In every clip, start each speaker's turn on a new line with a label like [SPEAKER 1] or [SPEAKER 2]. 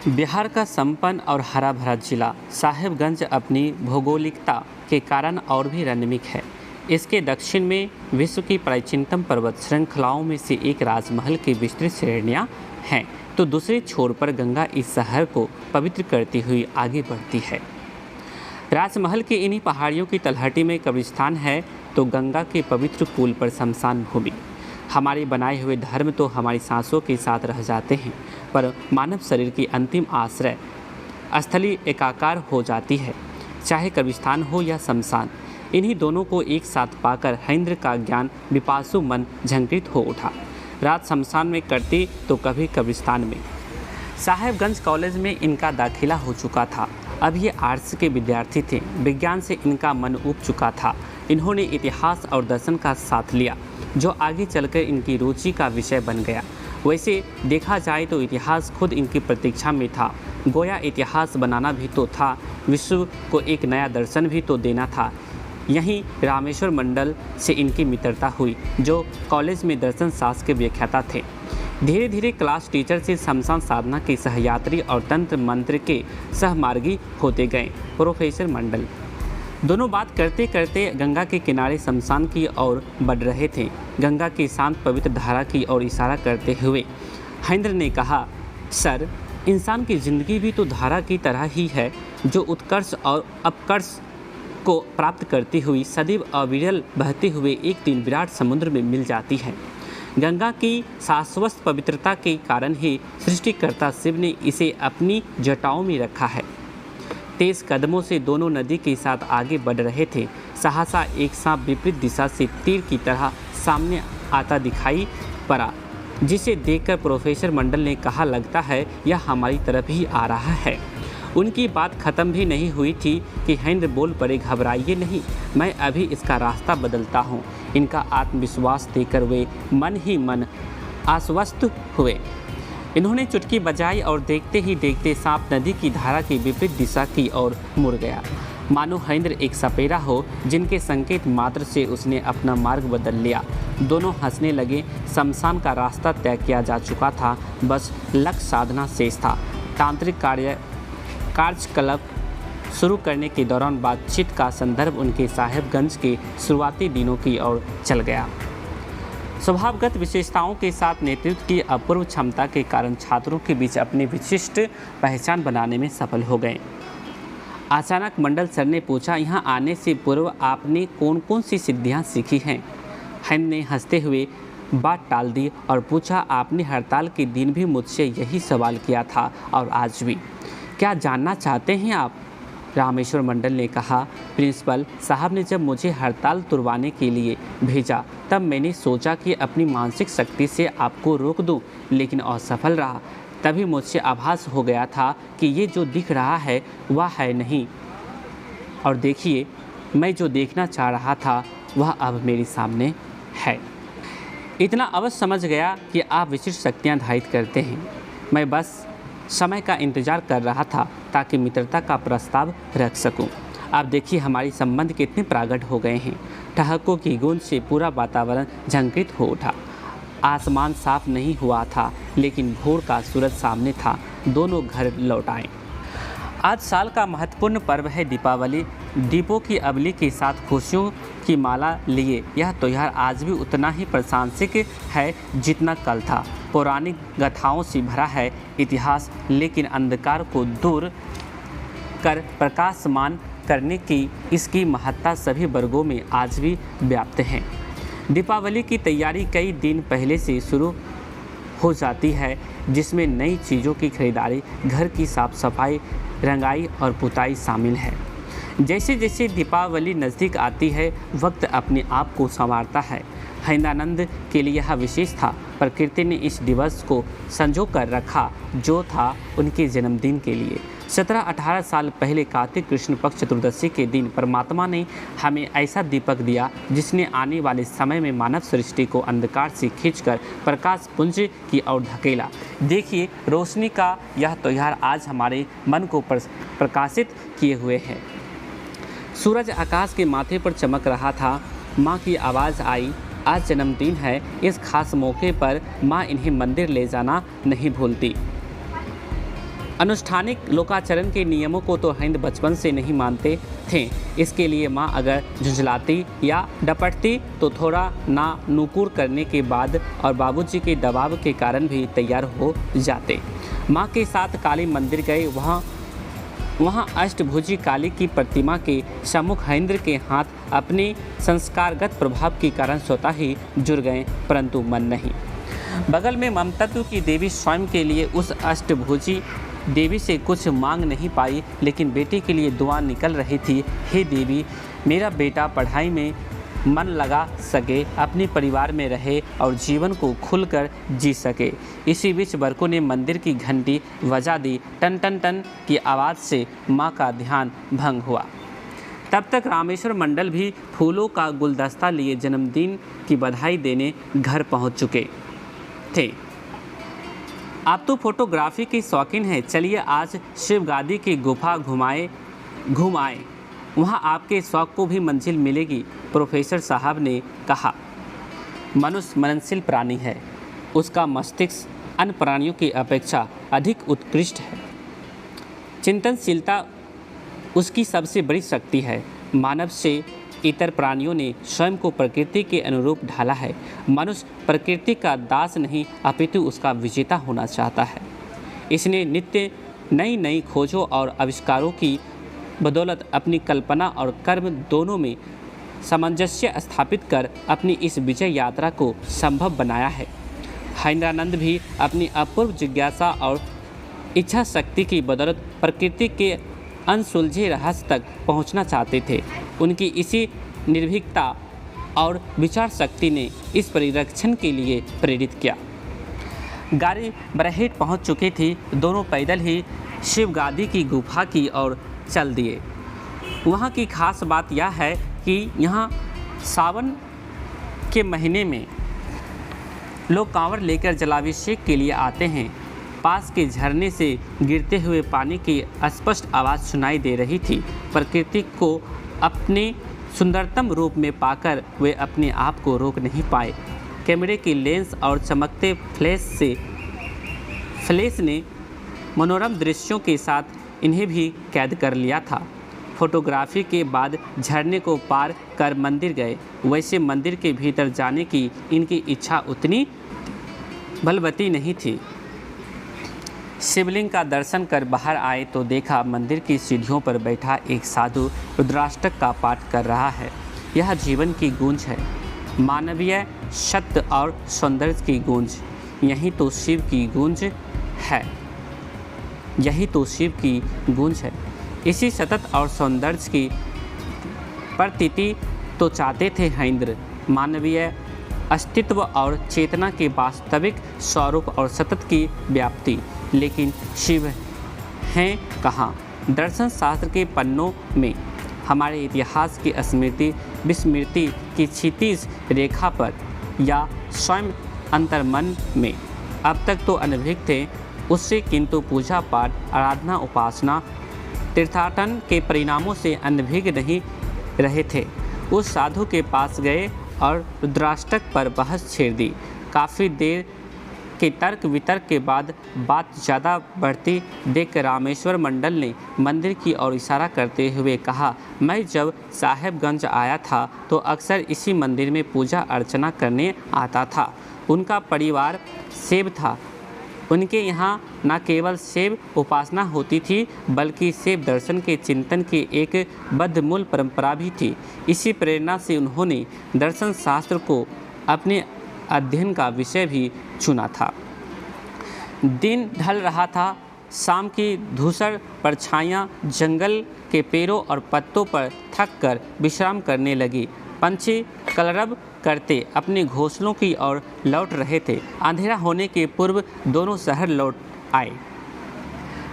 [SPEAKER 1] बिहार का संपन्न और हरा भरा जिला साहिबगंज अपनी भौगोलिकता के कारण और भी रणनीतिक है। इसके दक्षिण में विश्व की प्राचीनतम पर्वत श्रृंखलाओं में से एक राजमहल की विस्तृत श्रेणियां हैं, तो दूसरे छोर पर गंगा इस शहर को पवित्र करती हुई आगे बढ़ती है। राजमहल की इन्हीं पहाड़ियों की तलहटी में कब्रिस्तान है, तो गंगा के पवित्र पुल पर शमशान भूमि। हमारे बनाए हुए धर्म तो हमारी सांसों के साथ रह जाते हैं, पर मानव शरीर की अंतिम आश्रय स्थली एकाकार हो जाती है, चाहे कब्रिस्तान हो या शमशान। इन्हीं दोनों को एक साथ पाकर हैंद्र का ज्ञान विपासु मन झंकृत हो उठा। रात शमशान में कटती तो कभी कब्रिस्तान में। साहिबगंज कॉलेज में इनका दाखिला हो चुका था। अब ये आर्ट्स के विद्यार्थी थे। विज्ञान से इनका मन उब चुका था। इन्होंने इतिहास और दर्शन का साथ लिया, जो आगे चलकर इनकी रुचि का विषय बन गया। वैसे देखा जाए तो इतिहास खुद इनकी प्रतीक्षा में था। गोया इतिहास बनाना भी तो था, विश्व को एक नया दर्शन भी तो देना था। यहीं रामेश्वर मंडल से इनकी मित्रता हुई, जो कॉलेज में दर्शन शास्त्र के व्याख्याता थे। धीरे धीरे क्लास टीचर से शमशान साधना के सहयात्री और तंत्र मंत्र के सहमार्गी होते गए प्रोफेसर मंडल। दोनों बात करते करते गंगा के किनारे शमशान की ओर बढ़ रहे थे। गंगा की शांत पवित्र धारा की ओर इशारा करते हुए हैंद्र ने कहा, सर, इंसान की ज़िंदगी भी तो धारा की तरह ही है, जो उत्कर्ष और अपकर्ष को प्राप्त करती हुई सदैव अविरल बहते हुए एक दिन विराट समुद्र में मिल जाती है। गंगा की शाश्वत पवित्रता के कारण ही सृष्टिकर्ता शिव ने इसे अपनी जटाओं में रखा है। तेज कदमों से दोनों नदी के साथ आगे बढ़ रहे थे। सहसा एक सांप विपरीत दिशा से तीर की तरह सामने आता दिखाई पड़ा, जिसे देखकर प्रोफेसर मंडल ने कहा, लगता है यह हमारी तरफ ही आ रहा है। उनकी बात खत्म भी नहीं हुई थी कि हैंद्र बोल पड़े, घबराइए नहीं, मैं अभी इसका रास्ता बदलता हूँ। इनका आत्मविश्वास देकर वे मन ही मन आश्वस्त हुए। इन्होंने चुटकी बजाई और देखते ही देखते सांप नदी की धारा की विपरीत दिशा की ओर मुड़ गया, मानो हैंद्र एक सपेरा हो, जिनके संकेत मात्र से उसने अपना मार्ग बदल लिया। दोनों हंसने लगे। शमशान का रास्ता तय किया जा चुका था, बस लक्ष्य साधना शेष था। तांत्रिक कार्यकलाप शुरू करने के दौरान बातचीत का संदर्भ उनके साहिबगंज के शुरुआती दिनों की ओर चल गया। स्वभावगत विशेषताओं के साथ नेतृत्व की अपूर्व क्षमता के कारण छात्रों के बीच अपनी विशिष्ट पहचान बनाने में सफल हो गए। अचानक मंडल सर ने पूछा, यहाँ आने से पूर्व आपने कौन कौन सी सिद्धियाँ सीखी हैं? हैंद्र ने हंसते हुए बात टाल दी और पूछा, आपने हड़ताल के दिन भी मुझसे यही सवाल किया था और आज भी। क्या जानना चाहते हैं आप? रामेश्वर मंडल ने कहा, प्रिंसिपल साहब ने जब मुझे हड़ताल तुड़वाने के लिए भेजा, तब मैंने सोचा कि अपनी मानसिक शक्ति से आपको रोक दूं, लेकिन असफल रहा। तभी मुझसे आभास हो गया था कि ये जो दिख रहा है वह है नहीं, और देखिए, मैं जो देखना चाह रहा था वह अब मेरे सामने है। इतना अवश्य समझ गया कि आप विशिष्ट शक्तियाँ धारित करते हैं। मैं बस समय का इंतजार कर रहा था ताकि मित्रता का प्रस्ताव रख सकूं। आप देखिए, हमारी संबंध कितने प्रगाढ़ हो गए हैं। ठहाकों की गूंज से पूरा वातावरण झंकृत हो उठा। आसमान साफ नहीं हुआ था, लेकिन भोर का सूरज सामने था। दोनों घर लौट आए। आज साल का महत्वपूर्ण पर्व है दीपावली। दीपों की अबली के साथ खुशियों की माला लिए यह त्यौहार आज भी उतना ही प्रशंसक है जितना कल था। पौराणिक गाथाओं से भरा है इतिहास, लेकिन अंधकार को दूर कर प्रकाशमान करने की इसकी महत्ता सभी वर्गों में आज भी व्याप्त है। दीपावली की तैयारी कई दिन पहले से शुरू हो जाती है, जिसमें नई चीज़ों की खरीदारी, घर की साफ सफाई, रंगाई और पुताई शामिल है। जैसे जैसे दीपावली नज़दीक आती है, वक्त अपने आप को संवारता है। हैंद्रानंद के लिए यह विशेष था। प्रकृति ने इस दिवस को संजो कर रखा, जो था उनके जन्मदिन के लिए। 17-18 साल पहले कार्तिक कृष्ण पक्ष चतुर्दशी के दिन परमात्मा ने हमें ऐसा दीपक दिया, जिसने आने वाले समय में मानव सृष्टि को अंधकार से खींचकर प्रकाश पुंज की ओर धकेला। देखिए, रोशनी का यह त्यौहार आज हमारे मन को प्रकाशित किए हुए है। सूरज आकाश के माथे पर चमक रहा था। माँ की आवाज़ आई, आज जन्मदिन है, इस खास मौके पर माँ इन्हें मंदिर ले जाना नहीं भूलती। अनुष्ठानिक लोकाचरण के नियमों को तो हिंद बचपन से नहीं मानते थे। इसके लिए माँ अगर झुंझलाती या डपटती तो थोड़ा ना नुकुर करने के बाद और बाबूजी के दबाव के कारण भी तैयार हो जाते। माँ के साथ काली मंदिर गए। वहाँ अष्टभुजी काली की प्रतिमा के सम्मुख हिंद के हाथ अपने संस्कारगत प्रभाव के कारण स्वतः ही जुड़ गए, परंतु मन नहीं। बगल में ममतत्व की देवी स्वयं के लिए उस अष्टभुजी देवी से कुछ मांग नहीं पाई, लेकिन बेटे के लिए दुआ निकल रही थी, हे देवी, मेरा बेटा पढ़ाई में मन लगा सके, अपने परिवार में रहे और जीवन को खुलकर जी सके। इसी बीच बरकों ने मंदिर की घंटी बजा दी। टन टन टन की आवाज़ से माँ का ध्यान भंग हुआ। तब तक रामेश्वर मंडल भी फूलों का गुलदस्ता लिए जन्मदिन की बधाई देने घर पहुँच चुके थे। आप तो फोटोग्राफी के शौकीन हैं, चलिए आज शिव गादी की गुफा घुमाए, वहाँ आपके शौक को भी मंजिल मिलेगी। प्रोफेसर साहब ने कहा। मनुष्य मननशील प्राणी है, उसका मस्तिष्क अन्य प्राणियों की अपेक्षा अधिक उत्कृष्ट है। चिंतनशीलता उसकी सबसे बड़ी शक्ति है। मानव से इतर प्राणियों ने स्वयं को प्रकृति के अनुरूप ढाला है। मनुष्य प्रकृति का दास नहीं अपितु उसका विजेता होना चाहता है। इसने नित्य नई नई खोजों और आविष्कारों की बदौलत अपनी कल्पना और कर्म दोनों में सामंजस्य स्थापित कर अपनी इस विजय यात्रा को संभव बनाया है। हैंद्रानंद भी अपनी अपूर्व जिज्ञासा और इच्छा शक्ति की बदौलत प्रकृति के अनसुलझे रहस्य तक पहुंचना चाहते थे। उनकी इसी निर्भीकता और विचार शक्ति ने इस परिरक्षण के लिए प्रेरित किया। गाड़ी बरहेट पहुंच चुकी थी। दोनों पैदल ही शिव गादी की गुफा की ओर चल दिए। वहाँ की खास बात यह है कि यहाँ सावन के महीने में लोग कांवड़ लेकर जलाभिषेक के लिए आते हैं। पास के झरने से गिरते हुए पानी की स्पष्ट आवाज़ सुनाई दे रही थी। प्रकृति को अपने सुंदरतम रूप में पाकर वे अपने आप को रोक नहीं पाए। कैमरे की लेंस और चमकते फ्लैश ने मनोरम दृश्यों के साथ इन्हें भी कैद कर लिया था। फोटोग्राफी के बाद झरने को पार कर मंदिर गए। वैसे मंदिर के भीतर जाने की इनकी इच्छा उतनी बलवती नहीं थी। शिवलिंग का दर्शन कर बाहर आए तो देखा मंदिर की सीढ़ियों पर बैठा एक साधु रुद्राष्टक का पाठ कर रहा है। यह जीवन की गूंज है, मानवीय सत्य और सौंदर्य की गूंज। यही तो शिव की गूंज है, यही तो शिव की गूंज है। इसी सतत और सौंदर्य की प्रतीति तो चाहते थे इंद्र। मानवीय अस्तित्व और चेतना के वास्तविक स्वरूप और सतत की व्याप्ति। लेकिन शिव हैं कहाँ? दर्शन शास्त्र के पन्नों में, हमारे इतिहास की स्मृति विस्मृति की क्षितिज रेखा पर, या स्वयं अंतर्मन में। अब तक तो अनभिज्ञ थे उससे, किंतु पूजा पाठ आराधना उपासना तीर्थाटन के परिणामों से अनभिज्ञ नहीं रहे थे। उस साधु के पास गए और रुद्राष्टक पर बहस छेड़ दी। काफ़ी देर के तर्क वितर्क के बाद बात ज़्यादा बढ़ती देख रामेश्वर मंडल ने मंदिर की ओर इशारा करते हुए कहा, मैं जब साहेबगंज आया था तो अक्सर इसी मंदिर में पूजा अर्चना करने आता था। उनका परिवार सेव था। उनके यहाँ न केवल शिव उपासना होती थी बल्कि शिव दर्शन के चिंतन की एक बद्धमूल परंपरा भी थी। इसी प्रेरणा से उन्होंने दर्शन शास्त्र को अपने अध्ययन का विषय भी चुना था। दिन ढल रहा था। शाम की धूसर परछाइयाँ जंगल के पेड़ों और पत्तों पर थक कर विश्राम करने लगी। पंछी कलरव करते अपने घोंसलों की ओर लौट रहे थे। अंधेरा होने के पूर्व दोनों शहर लौट आए।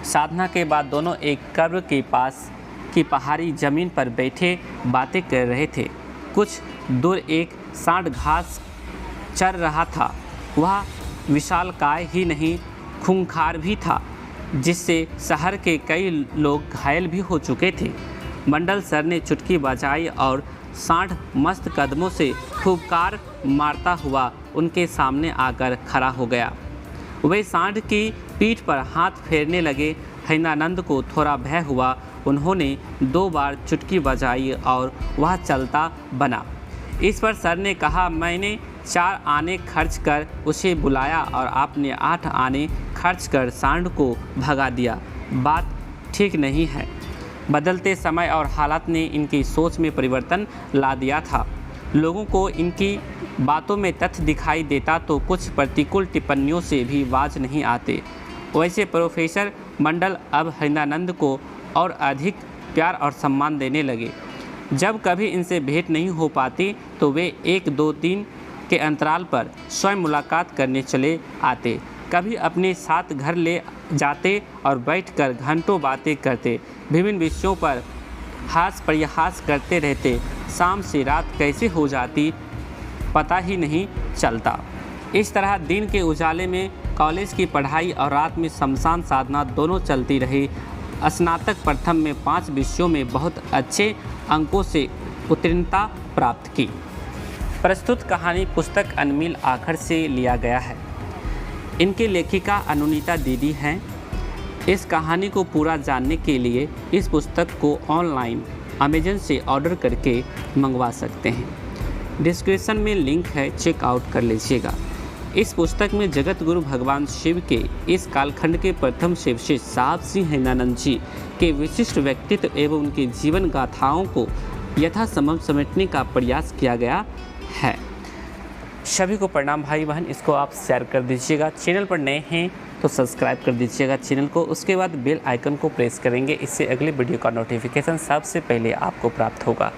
[SPEAKER 1] साधना के बाद दोनों एक कब्र के पास की पहाड़ी जमीन पर बैठे बातें कर रहे थे। कुछ दूर एक सांड घास चर रहा था। वह विशालकाय ही नहीं खूंखार भी था, जिससे शहर के कई लोग घायल भी हो चुके थे। मंडल सर ने चुटकी बजाई और सांड मस्त कदमों से फुफकार मारता हुआ उनके सामने आकर खड़ा हो गया। वह सांड की पीठ पर हाथ फेरने लगे। हरिनानंद को थोड़ा भय हुआ। उन्होंने 2 बार चुटकी बजाई और वह चलता बना। इस पर सर ने कहा, मैंने 4 आने खर्च कर उसे बुलाया और आपने 8 आने खर्च कर सांड को भगा दिया। बात ठीक नहीं है। बदलते समय और हालात ने इनकी सोच में परिवर्तन ला दिया था। लोगों को इनकी बातों में तथ्य दिखाई देता तो कुछ प्रतिकूल टिप्पणियों से भी बाज नहीं आते। वैसे प्रोफेसर मंडल अब हरिनानंद को और अधिक प्यार और सम्मान देने लगे। जब कभी इनसे भेंट नहीं हो पाती तो वे 1, 2, 3 के अंतराल पर स्वयं मुलाकात करने चले आते। कभी अपने साथ घर ले जाते और बैठकर घंटों बातें करते। विभिन्न विषयों पर हास परिहास करते रहते। शाम से रात कैसे हो जाती पता ही नहीं चलता। इस तरह दिन के उजाले में कॉलेज की पढ़ाई और रात में शमशान साधना दोनों चलती रही। स्नातक प्रथम में 5 विषयों में बहुत अच्छे अंकों से उत्तीर्णता प्राप्त की। प्रस्तुत कहानी पुस्तक अनमिल आखर से लिया गया है। इनके लेखिका अनुनीता दीदी हैं। इस कहानी को पूरा जानने के लिए इस पुस्तक को ऑनलाइन अमेजन से ऑर्डर करके मंगवा सकते हैं। डिस्क्रिप्शन में लिंक है, चेकआउट कर लीजिएगा। इस पुस्तक में जगत गुरु भगवान शिव के इस कालखंड के प्रथम शिवशिष्य साहब सिंह हरिनानंद जी के विशिष्ट व्यक्तित्व एवं उनके जीवन गाथाओं को यथासंभव समेटने का प्रयास किया गया है। सभी को प्रणाम भाई बहन। इसको आप शेयर कर दीजिएगा। चैनल पर नए हैं तो सब्सक्राइब कर दीजिएगा चैनल को। उसके बाद बेल आइकन को प्रेस करेंगे। इससे अगले वीडियो का नोटिफिकेशन सबसे पहले आपको प्राप्त होगा।